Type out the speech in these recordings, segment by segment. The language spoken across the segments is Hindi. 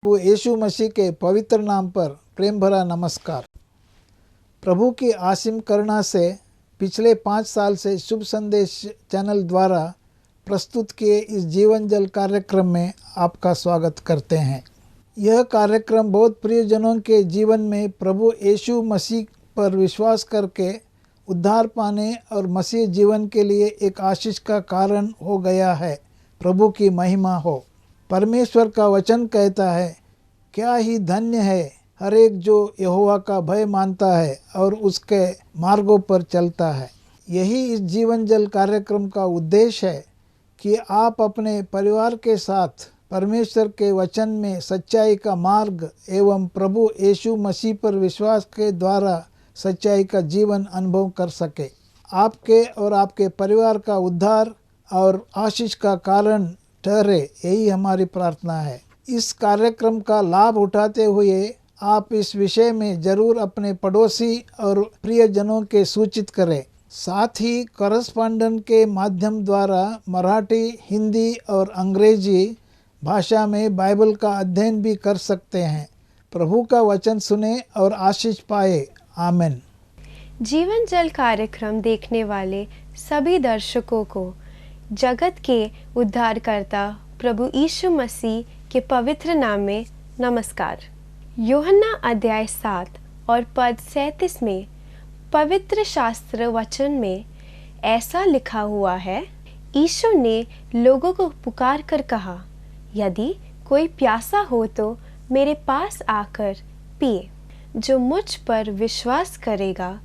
प्रभु यीशु मसीह के पवित्र नाम पर प्रेम भरा नमस्कार। प्रभु की असीम करुणा से पिछले 5 साल से शुभ संदेश चैनल द्वारा प्रस्तुत किए इस जीवन जल कार्यक्रम में आपका स्वागत करते हैं। यह कार्यक्रम बहुत प्रियजनों के जीवन में प्रभु यीशु मसीह पर विश्वास करके उद्धार पाने और मसीह जीवन के लिए एक आशीष का कारण हो गया है। प्रभु की महिमा हो। परमेश्वर का वचन कहता है, क्या ही धन्य है हर एक जो यहोवा का भय मानता है और उसके मार्गों पर चलता है। यही इस जीवन जल कार्यक्रम का उद्देश्य है कि आप अपने परिवार के साथ परमेश्वर के वचन में सच्चाई का मार्ग एवं प्रभु यीशु मसीह पर विश्वास के द्वारा सच्चाई का जीवन अनुभव कर सके। आपके और आपके परिवार का उद्धार और आशीष का कारण ठहरे, यही हमारी प्रार्थना है। इस कार्यक्रम का लाभ उठाते हुए आप इस विषय में जरूर अपने पड़ोसी और प्रियजनों के सूचित करें। साथ ही करस्पॉन्डेंट के माध्यम द्वारा मराठी, हिंदी और अंग्रेजी भाषा में बाइबल का अध्ययन भी कर सकते हैं। प्रभु का वचन सुने और आशीष पाए। आमीन। जीवन जल कार्यक्रम देखने वाले सभी दर्शकों को जगत के उद्धारकर्ता प्रभु यीशु मसीह के पवित्र नाम में नमस्कार। यूहन्ना अध्याय 7 और पद 37 में पवित्र शास्त्र वचन में ऐसा लिखा हुआ है, यीशु ने लोगों को पुकार कर कहा, यदि कोई प्यासा हो तो मेरे पास आकर पिए। जो मुझ पर विश्वास करेगा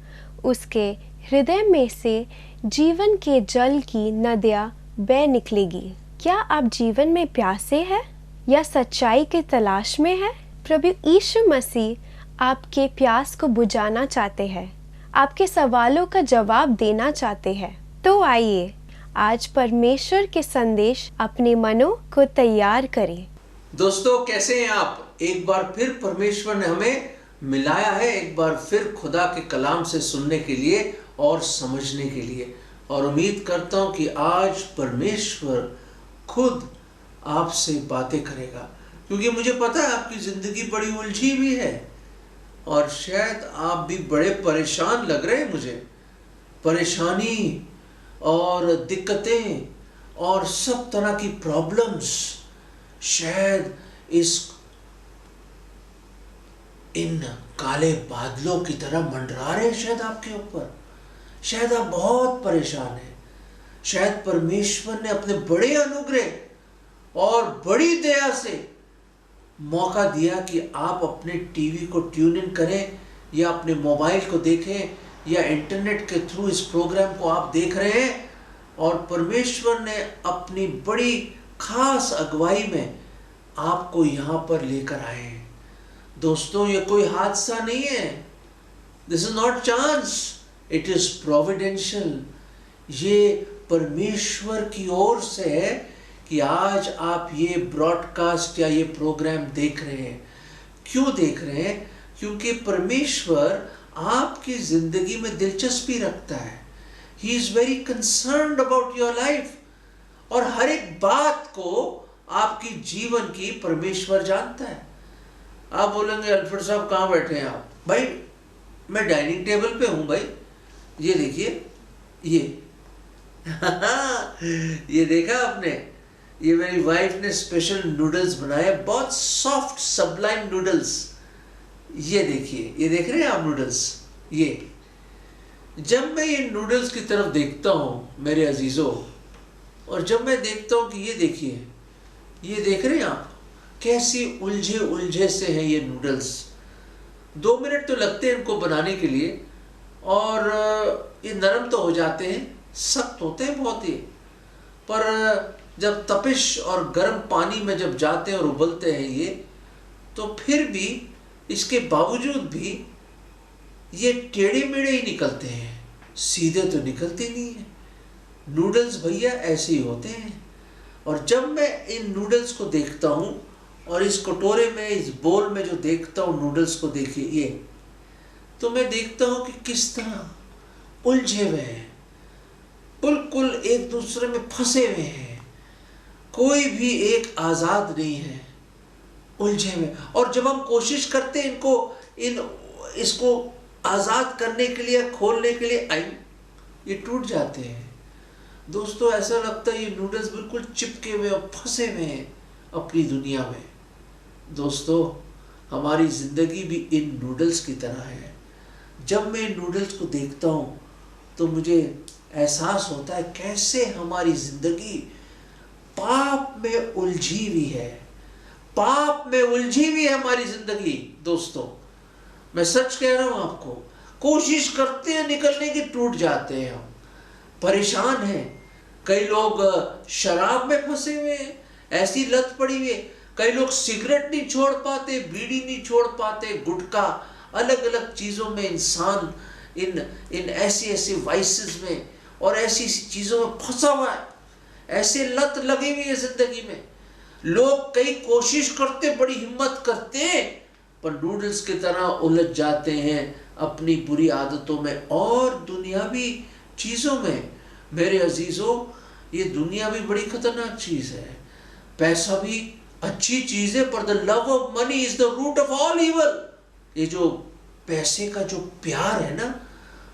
उसके हृदय में से जीवन के जल की नदियाँ बह निकलेगी। क्या आप जीवन में प्यासे हैं या सच्चाई की तलाश में हैं? प्रभु यीशु मसीह आपके प्यास को बुझाना चाहते हैं, आपके सवालों का जवाब देना चाहते हैं। तो आइए आज परमेश्वर के संदेश अपने मनों को तैयार करें। दोस्तों, कैसे हैं आप? एक बार फिर परमेश्वर ने हमें मिलाया है, एक बार फिर खुदा के कलाम से सुनने के लिए और समझने के लिए। और उम्मीद करता हूं कि आज परमेश्वर खुद आपसे बातें करेगा, क्योंकि मुझे पता है आपकी ज़िंदगी बड़ी उलझी हुई है और शायद आप भी बड़े परेशान लग रहे हैं मुझे। परेशानी और दिक्कतें और सब तरह की प्रॉब्लम्स शायद इन काले बादलों की तरह मंडरा रहे हैं शायद आपके ऊपर। शायद आप बहुत परेशान हैं। शायद परमेश्वर ने अपने बड़े अनुग्रह और बड़ी दया से मौका दिया कि आप अपने टीवी को ट्यून इन करें या अपने मोबाइल को देखें या इंटरनेट के थ्रू इस प्रोग्राम को आप देख रहे हैं। और परमेश्वर ने अपनी बड़ी खास अगुवाई में आपको यहाँ पर लेकर आए हैं। दोस्तों, ये कोई हादसा नहीं है। This is not chance, it is providential. ये परमेश्वर की ओर से है कि आज आप ये ब्रॉडकास्ट या ये प्रोग्राम देख रहे हैं। क्यों देख रहे हैं? क्योंकि परमेश्वर आपकी जिंदगी में दिलचस्पी रखता है। He is very concerned about your life. और हर एक बात को आपकी जीवन की परमेश्वर जानता है। आप बोलेंगे, अल्फ्रेड साहब कहाँ बैठे हैं आप? भाई, मैं डाइनिंग टेबल पे हूँ भाई। ये देखिए, ये ये देखा आपने? ये मेरी वाइफ ने स्पेशल नूडल्स बनाए, बहुत सॉफ्ट सबलाइम नूडल्स। ये देखिए, ये देख रहे हैं आप नूडल्स? ये जब मैं ये नूडल्स की तरफ देखता हूँ मेरे अजीजों, और जब मैं देखता हूँ कि ये देखिए, ये देख रहे हैं आप कैसी उलझे उलझे से हैं ये नूडल्स। 2 मिनट तो लगते हैं इनको बनाने के लिए और ये नरम तो हो जाते हैं, सख्त होते हैं बहुत ही। पर जब तपिश और गर्म पानी में जब जाते हैं और उबलते हैं ये, तो फिर भी इसके बावजूद भी ये टेढ़े मेढ़े ही निकलते हैं, सीधे तो निकलते नहीं हैं। नूडल्स भैया ऐसे ही होते हैं। और जब मैं इन नूडल्स को देखता हूँ और इस कटोरे में, इस बोल में जो देखता हूँ नूडल्स को, देखिए ये, तो मैं देखता हूँ कि किस तरह उलझे हुए हैं, बिल्कुल एक दूसरे में फंसे हुए हैं। कोई भी एक आज़ाद नहीं है। उलझे हुए। और जब हम कोशिश करते हैं इसको आज़ाद करने के लिए, खोलने के लिए, ये टूट जाते हैं। दोस्तों ऐसा लगता है ये नूडल्स बिल्कुल चिपके हुए और फंसे हुए हैं अपनी दुनिया में। दोस्तों हमारी ज़िंदगी भी इन नूडल्स की तरह है। जब मैं इन नूडल्स को देखता हूँ तो मुझे एहसास होता है कैसे हमारी ज़िंदगी पाप में उलझी हुई है। पाप में उलझी हुई है हमारी ज़िंदगी। दोस्तों मैं सच कह रहा हूँ आपको, कोशिश करते हैं निकलने की, टूट जाते हैं, हम परेशान हैं। कई लोग शराब में फंसे हुए हैं, ऐसी लत पड़ी हुई है। कई लोग सिगरेट नहीं छोड़ पाते, बीड़ी नहीं छोड़ पाते, गुटखा, अलग अलग चीज़ों में इंसान इन ऐसी वाइसेस में और ऐसी चीज़ों में फंसा हुआ है। ऐसे लत लगी हुई है जिंदगी में। लोग कई कोशिश करते, बड़ी हिम्मत करते, पर नूडल्स की तरह उलझ जाते हैं अपनी बुरी आदतों में और दुनियावी चीज़ों में। मेरे अजीज़ों, ये दुनिया भी बड़ी खतरनाक चीज़ है। पैसा भी अच्छी चीज़ है, पर the love of money is the root of all evil. ये जो पैसे का जो प्यार है ना,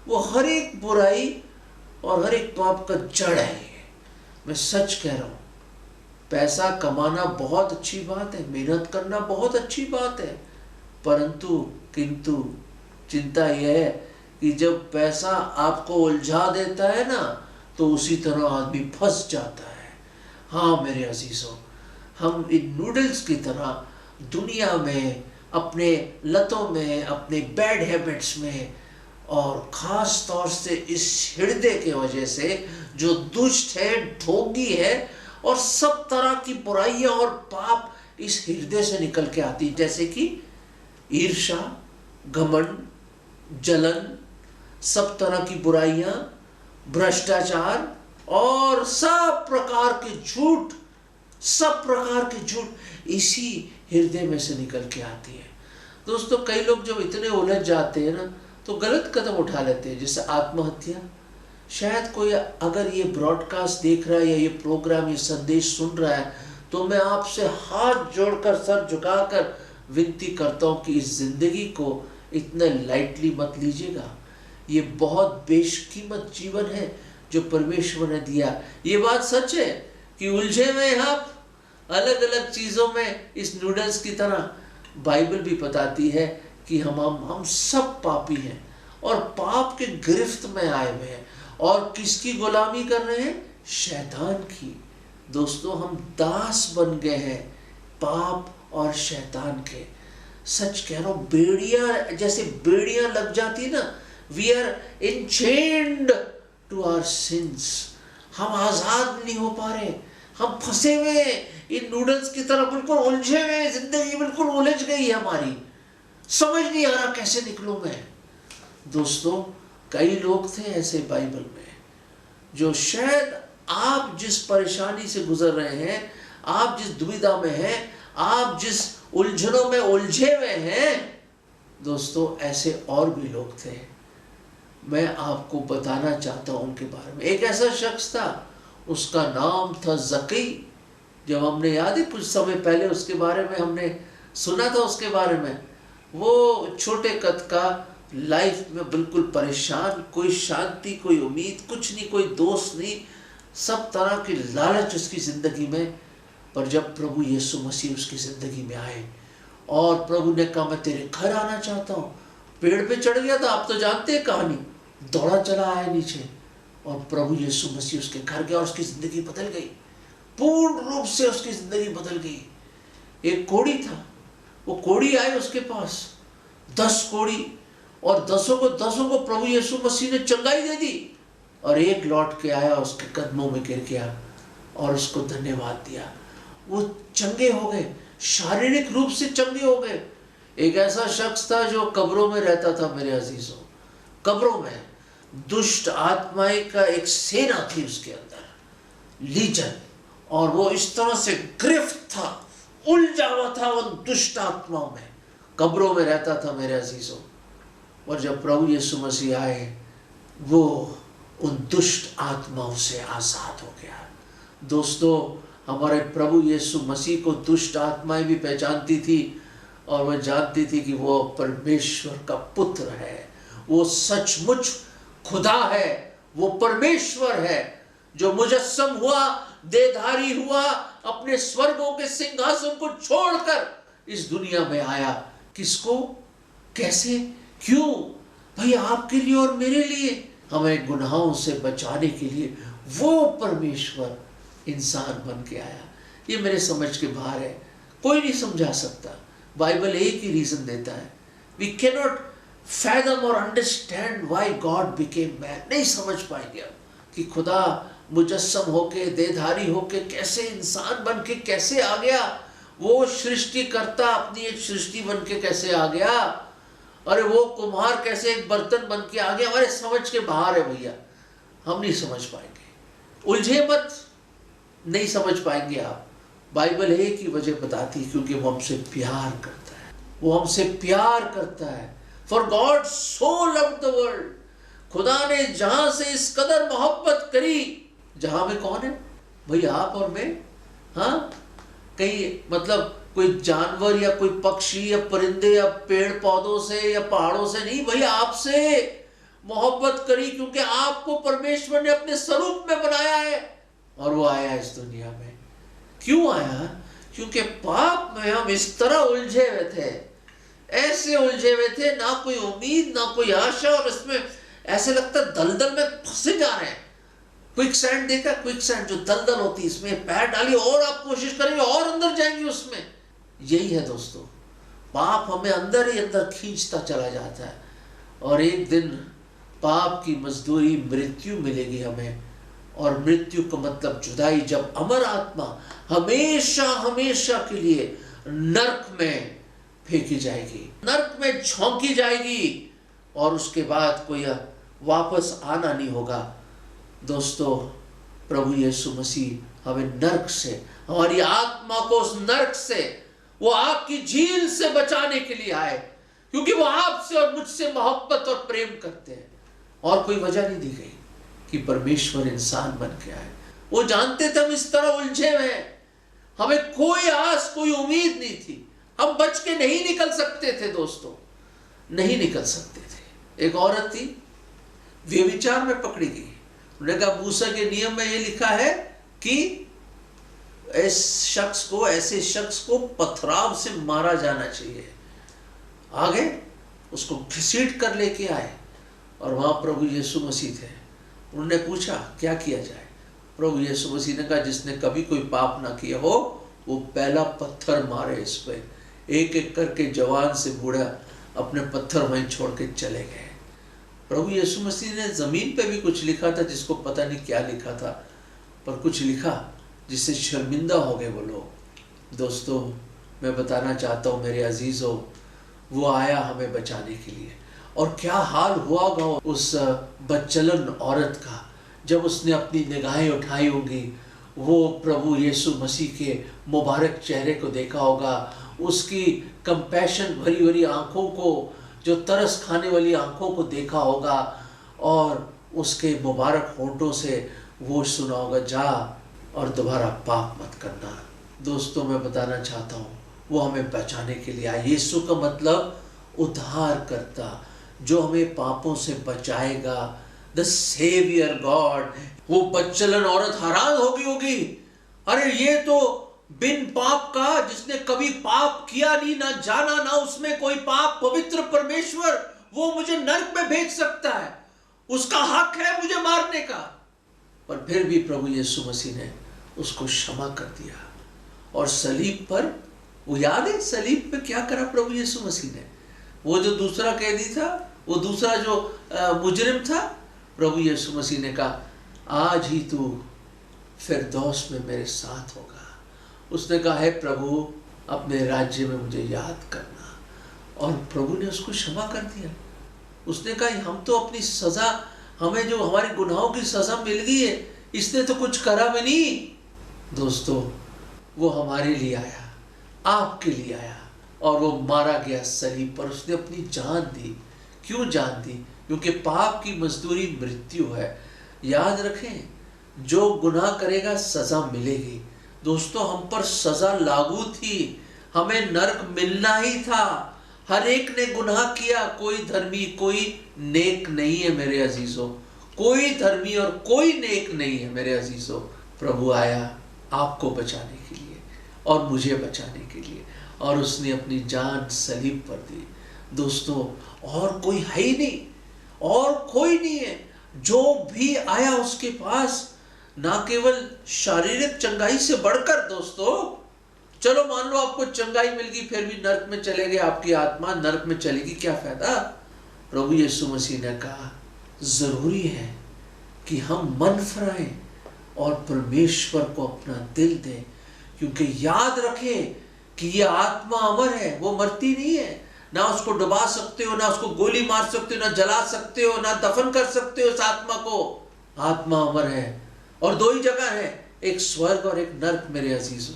वो हर एक बुराई और हर एक पाप का जड़ है। मैं सच कह रहा हूँ, पैसा कमाना बहुत अच्छी बात है, मेहनत करना बहुत अच्छी बात है, किंतु चिंता यह है कि जब पैसा आपको उलझा देता है ना, तो उसी तरह आदमी फंस जाता है। हाँ मेरे अजीजों, हम इन नूडल्स की तरह दुनिया में, अपने लतों में, अपने बैड हैबिट्स में, और ख़ास तौर से इस हृदय के वजह से जो दुष्ट है, ढोंगी है, और सब तरह की बुराइयां और पाप इस हृदय से निकल के आती, जैसे कि ईर्ष्या, घमंड, जलन, सब तरह की बुराइयां, भ्रष्टाचार और सब प्रकार के झूठ इसी हृदय में से निकल के आती है। दोस्तों कई लोग जब इतने उलझ जाते हैं ना, तो गलत कदम उठा लेते हैं, जैसे आत्महत्या। शायद कोई अगर ये ब्रॉडकास्ट देख रहा है या ये प्रोग्राम, ये संदेश सुन रहा है, तो मैं आपसे हाथ जोड़कर, सर झुकाकर विनती करता हूँ कि इस जिंदगी को इतने लाइटली मत लीजिएगा। ये बहुत बेशकीमत जीवन है जो परमेश्वर ने दिया। ये बात सच है कि उलझे हुए हैं आप अलग अलग चीज़ों में, इस नूडल्स की तरह। बाइबल भी बताती है कि हम सब पापी हैं और पाप के गिरफ्त में आए हुए हैं, और किसकी गुलामी कर रहे हैं? शैतान की। दोस्तों हम दास बन गए हैं पाप और शैतान के। सच कह रहा हूँ, बेड़ियां, जैसे बेड़ियां लग जाती है ना, we are enchained to our sins. हम आज़ाद नहीं हो पा रहे, हम फंसे हुए इन नूडल्स की तरह, बिल्कुल उलझे हुए। जिंदगी बिल्कुल उलझ गई है हमारी, समझ नहीं आ रहा कैसे निकलूं मैं। दोस्तों कई लोग थे ऐसे बाइबल में, जो शायद आप जिस परेशानी से गुजर रहे हैं, आप जिस दुविधा में हैं, आप जिस उलझनों में उलझे हुए हैं, दोस्तों ऐसे और भी लोग थे। मैं आपको बताना चाहता हूं उनके बारे में। एक ऐसा शख्स था, उसका नाम था जकी। जब हमने, याद है कुछ समय पहले उसके बारे में हमने सुना था, उसके बारे में, वो छोटे कद का, लाइफ में बिल्कुल परेशान, कोई शांति, कोई उम्मीद, कुछ नहीं, कोई दोस्त नहीं, सब तरह की लालच उसकी ज़िंदगी में। पर जब प्रभु यीशु मसीह उसकी ज़िंदगी में आए और प्रभु ने कहा मैं तेरे घर आना चाहता हूँ, पेड़ पे चढ़ गया था, आप तो जानते हैं कहानी, दौड़ा चला आया नीचे, और प्रभु यीशु मसीह उसके घर गया और उसकी ज़िंदगी बदल गई, पूर्ण रूप से उसकी ज़िंदगी बदल गई। एक कोढ़ी था, वो कोढ़ी आए उसके पास, 10 कोढ़ी, और 10 को प्रभु यीशु मसीह ने चंगाई दे दी, और एक लौट के आया, उसके कदमों में गिर गया और उसको धन्यवाद दिया। वो चंगे हो गए, शारीरिक रूप से चंगे हो गए। एक ऐसा शख्स था जो कब्रों में रहता था मेरे अजीजों, कब्रों में दुष्ट आत्माएं का एक सेना थी उसके अंदर, लीजन, और वो इस तरह से गिरफ्त था, उलझा हुआ था उन दुष्ट आत्माओं में, कब्रों में रहता था मेरे अजीजों। और जब प्रभु यीशु मसीह आए, वो उन दुष्ट आत्माओं से आज़ाद हो गया। दोस्तों हमारे प्रभु यीशु मसीह को दुष्ट आत्माएं भी पहचानती थी और वह जानती थी कि वो परमेश्वर का पुत्र है, वो सचमुच खुदा है, वो परमेश्वर है जो मुजस्सम हुआ, देहधारी हुआ, अपने स्वर्गों के सिंहासन को छोड़कर इस दुनिया में आया। किसको, कैसे, क्यों? भाई आपके लिए और मेरे लिए, हमें गुनाहों से बचाने के लिए वो परमेश्वर इंसान बन के आया। ये मेरे समझ के बाहर है, कोई नहीं समझा सकता। बाइबल एक ही रीजन देता है, वी कैन नॉट फैथम और understand why God became man. नहीं समझ पाएंगे हम कि खुदा मुजस्सम होके, देहधारी होके कैसे इंसान बन के कैसे आ गया। वो सृष्टिकर्ता अपनी एक सृष्टि बन के कैसे आ गया। अरे वो कुम्हार कैसे एक बर्तन बन के आ गया, हमारे समझ के बाहर है भैया, हम नहीं समझ पाएंगे। उलझे मत, नहीं समझ पाएंगे आप। बाइबल एक ही वजह बताती है, क्योंकि वो हमसे प्यार करता है, वो हमसे प्यार करता है। For God so loved the world, खुदा ने जहां से इस कदर मोहब्बत करी। जहां में कौन है भाई, आप और मैं। हाँ, कहीं मतलब कोई जानवर या कोई पक्षी या परिंदे या पेड़ पौधों से या पहाड़ों से नहीं, भाई आपसे मोहब्बत करी, क्योंकि आपको परमेश्वर ने अपने स्वरूप में बनाया है और वो आया इस दुनिया में। क्यों आया? क्योंकि पाप में हम इस तरह उलझे हुए थे, ऐसे उलझे हुए थे, ना कोई उम्मीद ना कोई आशा, और इसमें ऐसे लगता दलदल में फंसे जा रहे हैं। क्विक सैंड देखा, क्विक सैंड जो दलदल होती है, इसमें पैर डालिए और आप कोशिश करेंगे और अंदर जाएंगे उसमें। यही है दोस्तों, पाप हमें अंदर ही अंदर खींचता चला जाता है, और एक दिन पाप की मजदूरी मृत्यु मिलेगी हमें, और मृत्यु का मतलब जुदाई, जब अमर आत्मा हमेशा हमेशा के लिए नरक में फेंकी जाएगी, नरक में झोंकी जाएगी, और उसके बाद कोई वापस आना नहीं होगा। दोस्तों, प्रभु यीशु मसीह हमें नरक से, हमारी आत्मा को उस नरक से, वो आग की झील से बचाने के लिए आए, क्योंकि वो आपसे और मुझसे मोहब्बत और प्रेम करते हैं। और कोई वजह नहीं दी गई कि परमेश्वर इंसान बन के आए। वो जानते थे हम इस तरह उलझे हुए हैं, हमें कोई आस कोई उम्मीद नहीं थी, हम बच के नहीं निकल सकते थे दोस्तों, नहीं निकल सकते थे। एक औरत थी, व्यभिचार में पकड़ी गई। उन्होंने कहा मूसा के नियम में ये लिखा है कि ऐसे शख्स को पथराव से मारा जाना चाहिए। आगे उसको घसीट कर लेके आए, और वहां प्रभु यीशु मसीह थे। उन्होंने पूछा क्या किया जाए? प्रभु यीशु मसीह ने कहा जिसने कभी कोई पाप ना किया हो वो पहला पत्थर मारे इस पे। एक एक करके जवान से बूढ़ा अपने पत्थर वहीं छोड़ के चले गए। प्रभु यीशु मसीह ने जमीन पे भी कुछ लिखा था, जिसको पता नहीं क्या लिखा था, पर कुछ लिखा जिससे शर्मिंदा हो गए वो लोग। दोस्तों, मैं बताना चाहता हूँ मेरे अजीजों, वो आया हमें बचाने के लिए। और क्या हाल हुआ होगा उस बदचलन औरत का जब उसने अपनी निगाहें उठाई होंगी, वो प्रभु यीशु मसीह के मुबारक चेहरे को देखा होगा, उसकी कंपैशन भरी भरी आंखों को, जो तरस खाने वाली आंखों को देखा होगा, और उसके मुबारक होंठों से वो सुना होगा, जा और दोबारा पाप मत करना। दोस्तों, मैं बताना चाहता हूँ वो हमें बचाने के लिए आया। यीशु का मतलब उद्धार करता, जो हमें पापों से बचाएगा, द सेवियर गॉड। वो बदचलन औरत हैरान होगी, अरे ये तो बिन पाप का, जिसने कभी पाप किया नहीं, ना जाना ना उसमें कोई पाप, पवित्र परमेश्वर, वो मुझे नरक में भेज सकता है, उसका हक है मुझे मारने का। पर फिर भी प्रभु यीशु मसीह ने उसको क्षमा कर दिया। और सलीब पर, वो याद है सलीब पे क्या करा प्रभु यीशु मसीह ने? वो जो दूसरा कैदी था, वो दूसरा जो मुजरिम था, प्रभु यीशु मसीह ने कहा आज ही तू फिरदौस में मेरे साथ होगा। उसने कहा है प्रभु अपने राज्य में मुझे याद करना, और प्रभु ने उसको क्षमा कर दिया। उसने कहा हम तो अपनी सज़ा, हमें जो हमारे गुनाहों की सज़ा मिल गई है, इसने तो कुछ करा भी नहीं। दोस्तों, वो हमारे लिए आया, आपके लिए आया, और वो मारा गया सलीब पर। उसने अपनी जान दी। क्यों जान दी? क्योंकि पाप की मजदूरी मृत्यु है। याद रखें, जो गुनाह करेगा सज़ा मिलेगी, दोस्तों हम पर सजा लागू थी, हमें नरक मिलना ही था। हर एक ने गुनाह किया, कोई धर्मी कोई नेक नहीं है मेरे अजीजों, कोई धर्मी और कोई नेक नहीं है मेरे अजीजों। प्रभु आया आपको बचाने के लिए और मुझे बचाने के लिए, और उसने अपनी जान सलीब पर दी। दोस्तों और कोई है ही नहीं, और कोई नहीं है। जो भी आया उसके पास, ना केवल शारीरिक चंगाई से बढ़कर, दोस्तों चलो मान लो आपको चंगाई मिल गई, फिर भी नरक में चले गए, आपकी आत्मा नरक में चलेगी, क्या फायदा। प्रभु यीशु मसीह ने कहा जरूरी है कि हम मन फिराएं और परमेश्वर को अपना दिल दें, क्योंकि याद रखें कि ये आत्मा अमर है, वो मरती नहीं है। ना उसको डुबा सकते हो, ना उसको गोली मार सकते हो, ना जला सकते हो, ना दफन कर सकते हो इस आत्मा को। आत्मा अमर है, और दो ही जगह है, एक स्वर्ग और एक नरक मेरे अजीजों,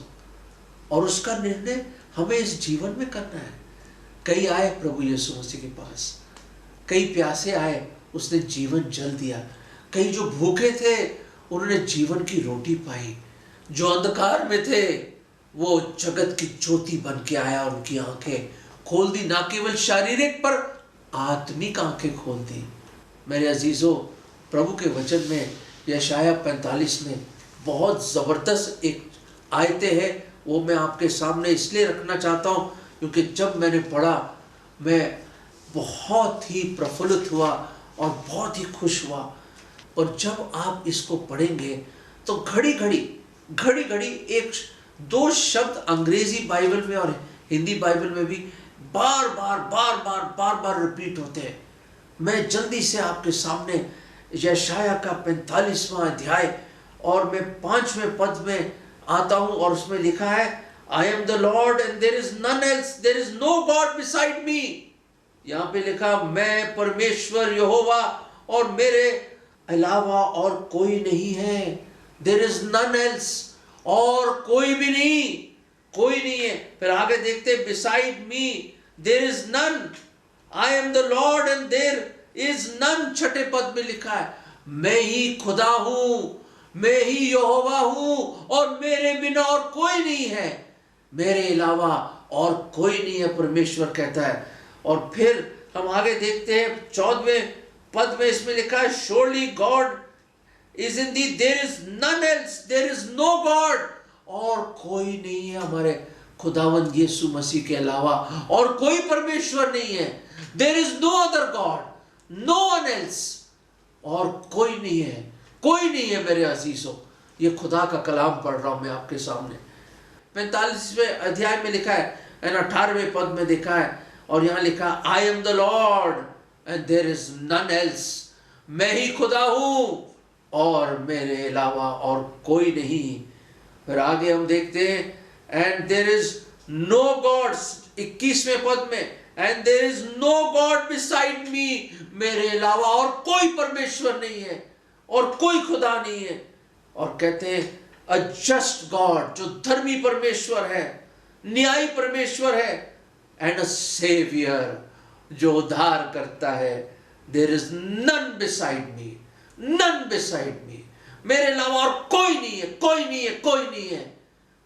और उसका निर्णय हमें इस जीवन में करना है। कई आए प्रभु यीशु मसीह के पास, कई प्यासे आए, उसने जीवन जल दिया। कई जो भूखे थे उन्होंने जीवन की रोटी पाई। जो अंधकार में थे वो जगत की ज्योति बन के आया, उनकी आंखें खोल दी, ना केवल शारीरिक पर आत्मिक आंखें खोल दी। मेरे अजीजों, प्रभु के वचन में यशाया 45 में बहुत ज़बरदस्त एक आयतें हैं, वो मैं आपके सामने इसलिए रखना चाहता हूँ क्योंकि जब मैंने पढ़ा मैं बहुत ही प्रफुल्लित हुआ और बहुत ही खुश हुआ। और जब आप इसको पढ़ेंगे तो घड़ी घड़ी एक दो शब्द अंग्रेजी बाइबल में और हिंदी बाइबल में भी बार बार रिपीट होते हैं। मैं जल्दी से आपके सामने यशाया का 45वां अध्याय और मैं 5वें पद में आता हूं, और उसमें लिखा है, I am the Lord and there is none else, there is no God beside me. यहां पे लिखा, मैं परमेश्वर यहोवा और मेरे अलावा और कोई नहीं है। देयर इज नन एल्स, और कोई भी नहीं, कोई नहीं है। फिर आगे देखते, beside me there is none, I am the Lord and there is none. छठे पद में लिखा है, मैं ही खुदा हूं, मैं ही यहोवा हूं, और मेरे बिना और कोई नहीं है, मेरे अलावा और कोई नहीं है, परमेश्वर कहता है। और फिर हम आगे देखते हैं 14वें पद में, इसमें लिखा है, surely God is in thee, there is none else, there is no God, और कोई नहीं है हमारे खुदावंद यीशु मसीह के अलावा, और कोई परमेश्वर नहीं है। There is no other God, no one else, और कोई नहीं है, कोई नहीं है मेरे अजीजों। ये खुदा का कलाम पढ़ रहा हूं मैं आपके सामने। 45वें अध्याय में लिखा है, 18वें पद में लिखा है, और यहां लिखा, I am the Lord and there is none else, मैं ही खुदा हूं और मेरे अलावा और कोई नहीं। फिर आगे हम देखते हैं, and there is no gods, 21वें पद में, and there is no God beside me, मेरे अलावा और कोई परमेश्वर नहीं है और कोई खुदा नहीं है। और कहते हैं, अ जस्ट गॉड, जो धर्मी परमेश्वर है, न्यायी परमेश्वर है, एंड अ सेवियर, जो उद्धार करता है। There is none beside me, none beside me, मेरे अलावा और कोई नहीं है, कोई नहीं है, कोई नहीं है।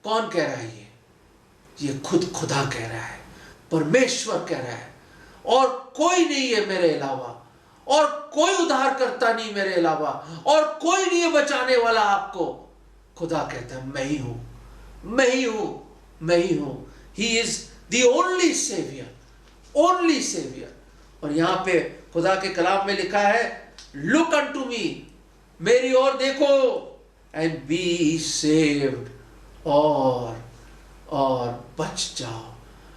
कौन कह रहा है ये खुद खुदा कह रहा है, परमेश्वर कह रहा है, और कोई नहीं है मेरे अलावा, और कोई उद्धार करता नहीं मेरे अलावा, और कोई नहीं है बचाने वाला आपको। खुदा कहता है, मैं ही हूं, मैं ही हूं, मैं ही हूं। He is the only saviour, only saviour. और यहां पे खुदा के कलाम में लिखा है, लुक अनटू मी, मेरी ओर देखो, एंड बी सेव्ड, और बच जाओ।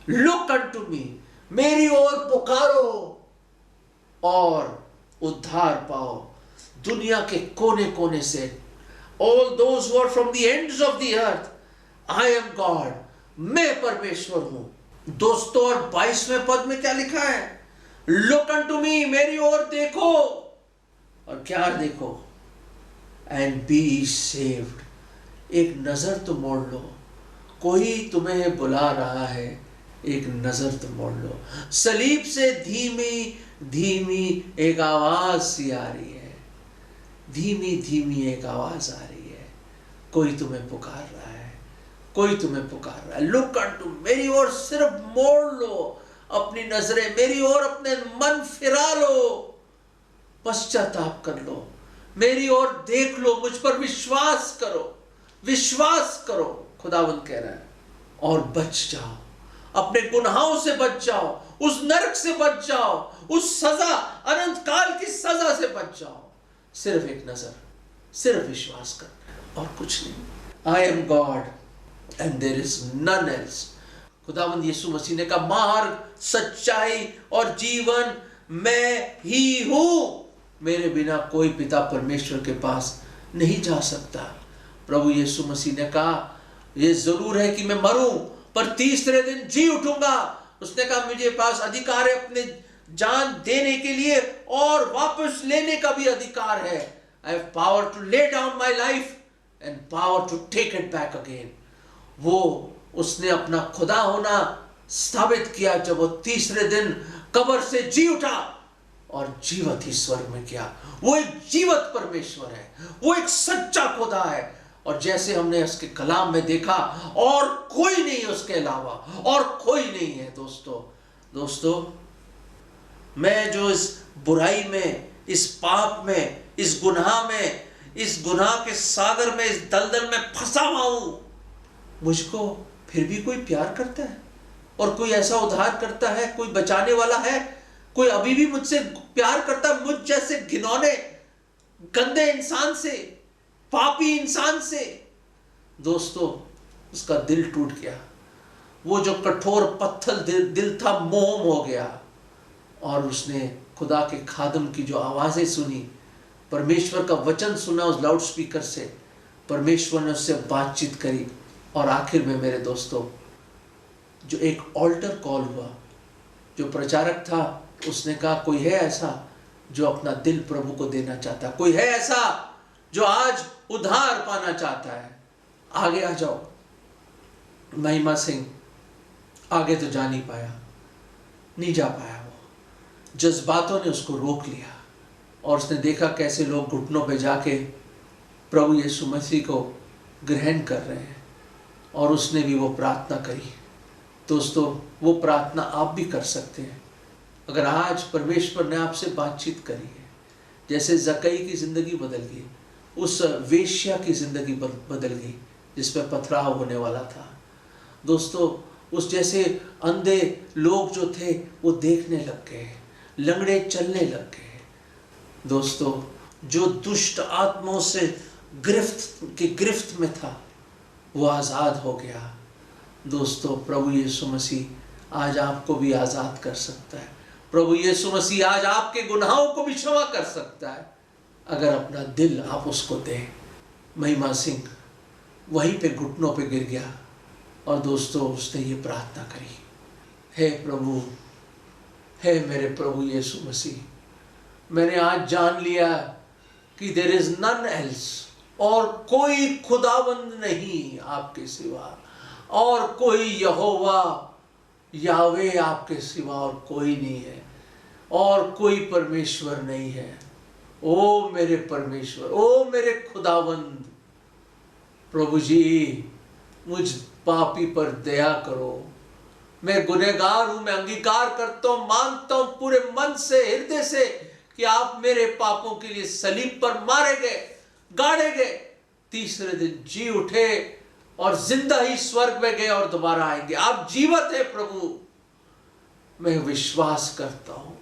लुक अनटू मी, मेरी ओर पुकारो और उद्धार पाओ दुनिया के कोने कोने से। All those who are from the ends of the earth, I am God, मैं परमेश्वर हूं। दोस्तों, और 22वें पद में क्या लिखा है, लुक अनटू मी, मेरी ओर देखो, और क्या देखो, एंड बी सेव्ड। एक नजर तो मोड़ लो, कोई तुम्हें बुला रहा है, एक नजर तो मोड़ लो। सलीब से धीमी धीमी एक आवाज सी आ रही है, धीमी धीमी एक आवाज आ रही है, कोई तुम्हें पुकार रहा है, कोई तुम्हें पुकार रहा है। लुक अनटू, मेरी ओर सिर्फ मोड़ लो अपनी नजरें, मेरी ओर अपने मन फिरा लो, पश्चाताप कर लो, मेरी ओर देख लो, मुझ पर विश्वास करो, विश्वास करो, खुदावंद कह रहा है, और बच जाओ, अपने गुनाहों से बच जाओ, उस नरक से बच जाओ, उस सजा, अनंत काल की सजा से बच जाओ। सिर्फ एक नजर, सिर्फ विश्वास कर और कुछ नहीं। I am God and there is none else. खुदावंद यीशु मसीह ने कहा, मार्ग, सच्चाई और जीवन मैं ही हूं, मेरे बिना कोई पिता परमेश्वर के पास नहीं जा सकता। प्रभु यीशु मसीह ने कहा, यह जरूर है कि मैं मरूं पर तीसरे दिन जी उठूंगा। उसने कहा, मुझे पास अधिकार है अपने जान देने के लिए और वापस लेने का भी अधिकार है। I have power to lay down my life and power to take it back again. वो उसने अपना खुदा होना साबित किया जब वो तीसरे दिन कब्र से जी उठा और जीवत ही स्वर्ग में किया। वो एक जीवत परमेश्वर है, वो एक सच्चा खुदा है, और जैसे हमने उसके कलाम में देखा, और कोई नहीं है उसके अलावा, और कोई नहीं है। दोस्तों मैं जो इस बुराई में, इस पाप में, इस गुनाह में, इस गुनाह के सागर में, इस दलदल में फंसा हुआ हूं, मुझको फिर भी कोई प्यार करता है, और कोई ऐसा उद्धार करता है, कोई बचाने वाला है, कोई अभी भी मुझसे प्यार करता है, मुझ जैसे घिनौने गंदे इंसान से, पापी इंसान से। दोस्तों उसका दिल टूट गया, वो जो कठोर पत्थर दिल था मोम हो गया, और उसने खुदा के खादम की जो आवाजें सुनी, परमेश्वर का वचन सुना उस लाउड स्पीकर से, परमेश्वर ने उससे बातचीत करी, और आखिर में मेरे दोस्तों जो एक ऑल्टर कॉल हुआ, जो प्रचारक था उसने कहा, कोई है ऐसा जो अपना दिल प्रभु को देना चाहता है, कोई है ऐसा जो आज उद्धार पाना चाहता है, आगे आ जाओ। महिमा सिंह आगे तो जा नहीं पाया, नहीं जा पाया, वो जज्बातों ने उसको रोक लिया, और उसने देखा कैसे लोग घुटनों पे जाके प्रभु यीशु मसीह को ग्रहण कर रहे हैं, और उसने भी वो प्रार्थना करी। दोस्तों वो प्रार्थना आप भी कर सकते हैं। अगर आज परमेश्वर ने आपसे बातचीत करी है, जैसे जक्कई की जिंदगी बदल गई, उस वेश्या की जिंदगी बदल गई जिस पर पथराव होने वाला था। दोस्तों उस जैसे अंधे लोग जो थे वो देखने लग गए, लंगड़े चलने लग गए। दोस्तों जो दुष्ट आत्माओं से गिरफ्त में था वो आज़ाद हो गया। दोस्तों प्रभु यीशु मसीह आज आपको भी आज़ाद कर सकता है। प्रभु यीशु मसीह आज आपके गुनाहों को भी क्षमा कर सकता है, अगर अपना दिल आप उसको दें। महिमा सिंह वहीं पे घुटनों पे गिर गया, और दोस्तों उसने ये प्रार्थना करी, हे प्रभु, हे मेरे प्रभु यीशु मसीह, मैंने आज जान लिया कि देयर इज नन एल्स, और कोई खुदावंद नहीं आपके सिवा, और कोई यहोवा यावे आपके सिवा और कोई नहीं है, और कोई परमेश्वर नहीं है। ओ मेरे परमेश्वर, ओ मेरे खुदावंद, प्रभु जी मुझ पापी पर दया करो। मैं गुनहगार हूं, मैं अंगीकार करता हूं, मानता हूं पूरे मन से, हृदय से कि आप मेरे पापों के लिए सलीब पर मारे गए, गाड़े गए, तीसरे दिन जी उठे और जिंदा ही स्वर्ग में गए और दोबारा आएंगे। आप जीवत है प्रभु, मैं विश्वास करता हूं।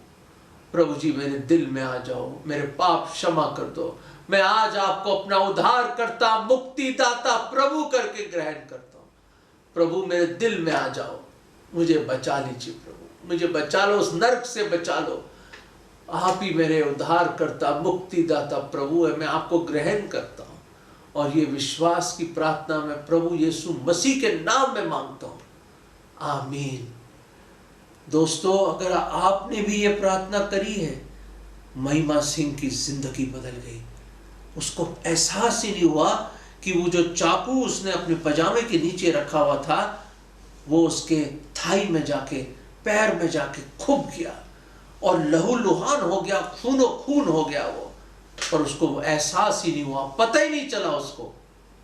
प्रभु जी मेरे दिल में आ जाओ, मेरे पाप क्षमा कर दो। मैं आज आपको अपना उद्धार करता, मुक्तिदाता प्रभु करके ग्रहण करता हूं। प्रभु मेरे दिल में आ जाओ, मुझे बचा लीजिए प्रभु, मुझे बचा लो, उस नरक से बचा लो। आप ही मेरे उद्धार करता, मुक्तिदाता प्रभु है। मैं आपको ग्रहण करता हूं, और ये विश्वास की प्रार्थना मैं प्रभु यीशु मसीह के नाम में मांगता हूं, आमीन। दोस्तों अगर आपने भी ये प्रार्थना करी है, महिमा सिंह की जिंदगी बदल गई। उसको एहसास ही नहीं हुआ कि वो जो चाकू उसने अपने पजामे के नीचे रखा हुआ था वो उसके थाई में जाके, पैर में जाके खुब गया और लहूलुहान हो गया, खूनो खून हो गया वो। पर उसको एहसास ही नहीं हुआ, पता ही नहीं चला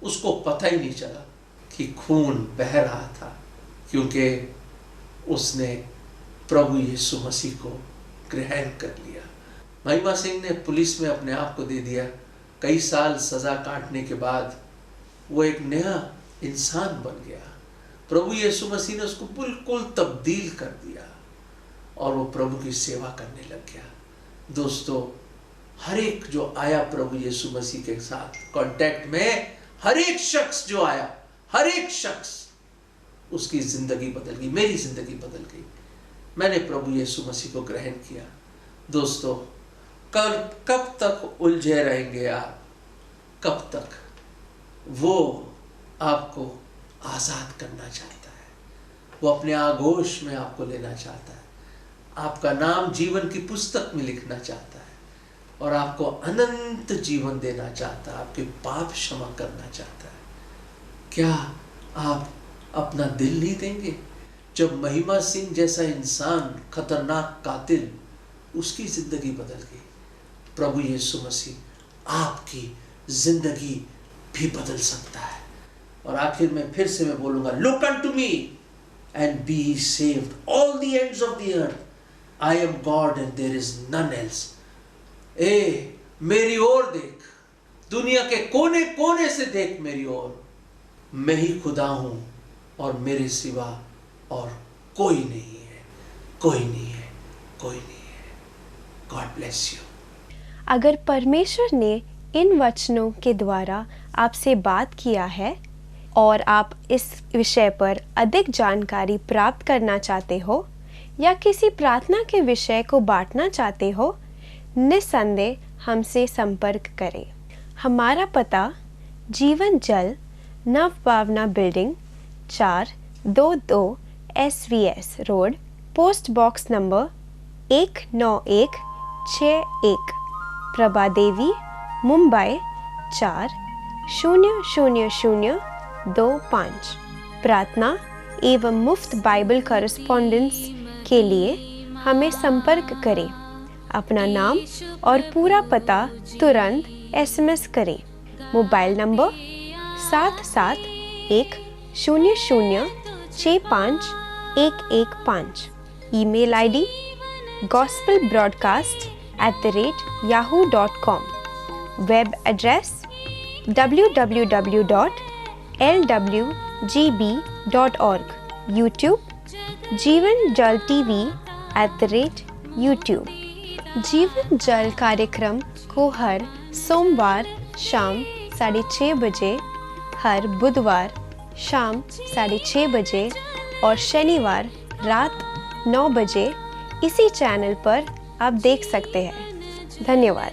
उसको पता ही नहीं चला कि खून बह रहा था, क्योंकि उसने प्रभु यीशु मसीह को ग्रहण कर लिया। महिमा सिंह ने पुलिस में अपने आप को दे दिया। कई साल सजा काटने के बाद वो एक नया इंसान बन गया। प्रभु यीशु मसीह ने उसको बिल्कुल तब्दील कर दिया और वो प्रभु की सेवा करने लग गया। दोस्तों, हर एक जो आया प्रभु यीशु मसीह के साथ कांटेक्ट में, हर एक शख्स जो आया, हर एक शख्स, उसकी जिंदगी बदल गई, मेरी जिंदगी बदल गई। मैंने प्रभु यीशु मसीह को ग्रहण किया। दोस्तों, कब तक उलझे रहेंगे आप? कब तक? वो आपको आज़ाद करना चाहता है, वो अपने आगोश में आपको लेना चाहता है, आपका नाम जीवन की पुस्तक में लिखना चाहता है और आपको अनंत जीवन देना चाहता है, आपके पाप क्षमा करना चाहता है। क्या आप अपना दिल नहीं देंगे? जब महिमा सिंह जैसा इंसान, खतरनाक कातिल, उसकी जिंदगी बदल गई, प्रभु यीशु मसीह आपकी जिंदगी भी बदल सकता है। और आखिर में फिर से मैं बोलूंगा, look unto me and be saved all the ends of the earth, I am God and there is none else. मेरी ओर देख, दुनिया के कोने कोने से देख मेरी ओर, मैं ही खुदा हूं और मेरे सिवा और कोई नहीं है, कोई नहीं है, कोई नहीं है। God bless you. अगर परमेश्वर ने इन वचनों के द्वारा आपसे बात किया है और आप इस विषय पर अधिक जानकारी प्राप्त करना चाहते हो या किसी प्रार्थना के विषय को बांटना चाहते हो, निस्संदेह हमसे संपर्क करें। हमारा पता Jeevan Jal, Navbhavna building, 422 SVS road, post box number 19161, Prabha Devi, Mumbai 400025। प्रार्थना एवं मुफ्त बाइबल कॉरेस्पॉन्डेंस के लिए हमें संपर्क करें। अपना नाम और पूरा पता तुरंत SMS करें। Mobile number 7710065115। Email ID gospelbroadcast@yahoo.com। Web address www.lwgb.org। YouTube जीवन जल TV @YouTube। जीवन जल कार्यक्रम को हर सोमवार शाम 6:30 बजे, हर बुधवार शाम 6:30 बजे और शनिवार रात 9 बजे इसी चैनल पर आप देख सकते हैं। धन्यवाद।